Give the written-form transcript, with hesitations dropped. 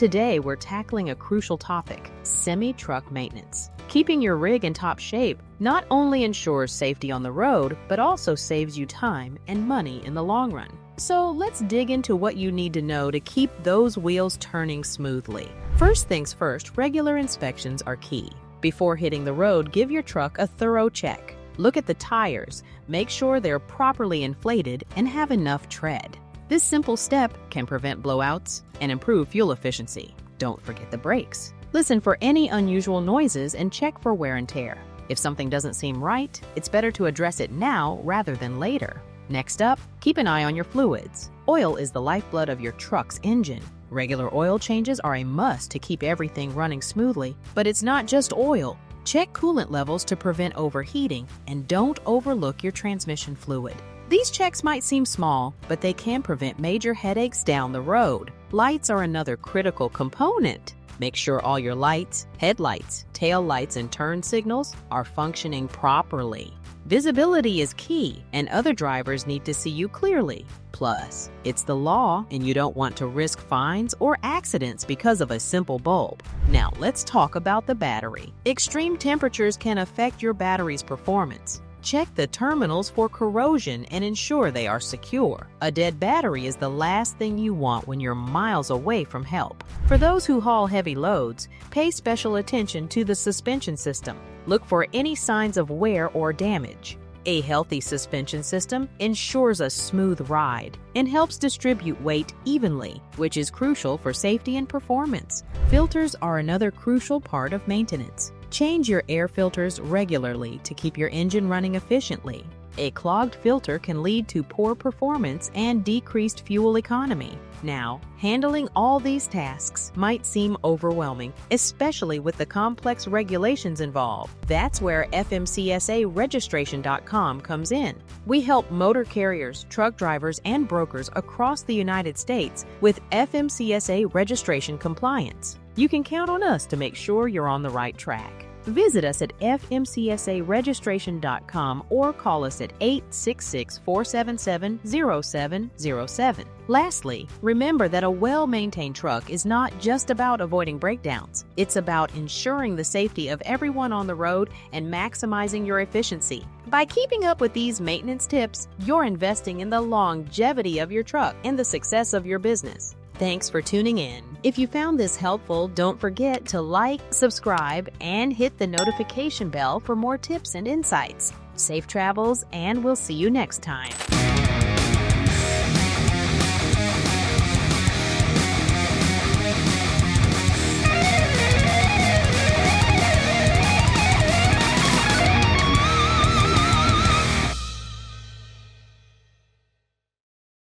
Today, we're tackling a crucial topic: semi-truck maintenance. Keeping your rig in top shape not only ensures safety on the road, but also saves you time and money in the long run. So let's dig into what you need to know to keep those wheels turning smoothly. First things first, regular inspections are key. Before hitting the road, give your truck a thorough check. Look at the tires, make sure they're properly inflated and have enough tread. This simple step can prevent blowouts and improve fuel efficiency. Don't forget the brakes. Listen for any unusual noises and check for wear and tear. If something doesn't seem right, it's better to address it now rather than later. Next up, keep an eye on your fluids. Oil is the lifeblood of your truck's engine. Regular oil changes are a must to keep everything running smoothly, but it's not just oil. Check coolant levels to prevent overheating, and don't overlook your transmission fluid. These checks might seem small, but they can prevent major headaches down the road. Lights are another critical component. Make sure all your lights, headlights, tail lights, and turn signals are functioning properly. Visibility is key, and other drivers need to see you clearly. Plus, it's the law, and you don't want to risk fines or accidents because of a simple bulb. Now, let's talk about the battery. Extreme temperatures can affect your battery's performance. Check the terminals for corrosion and ensure they are secure. A dead battery is the last thing you want when you're miles away from help. For those who haul heavy loads, pay special attention to the suspension system. Look for any signs of wear or damage. A healthy suspension system ensures a smooth ride and helps distribute weight evenly, which is crucial for safety and performance. Filters are another crucial part of maintenance. Change your air filters regularly to keep your engine running efficiently. A clogged filter can lead to poor performance and decreased fuel economy. Now, handling all these tasks might seem overwhelming, especially with the complex regulations involved. That's where FMCSA Registration.com comes in. We help motor carriers, truck drivers, and brokers across the United States with FMCSA registration compliance. You can count on us to make sure you're on the right track. Visit us at FMCSAregistration.com or call us at 866-477-0707. Lastly, remember that a well-maintained truck is not just about avoiding breakdowns. It's about ensuring the safety of everyone on the road and maximizing your efficiency. By keeping up with these maintenance tips, you're investing in the longevity of your truck and the success of your business. Thanks for tuning in. If you found this helpful, don't forget to like, subscribe, and hit the notification bell for more tips and insights. Safe travels, and we'll see you next time.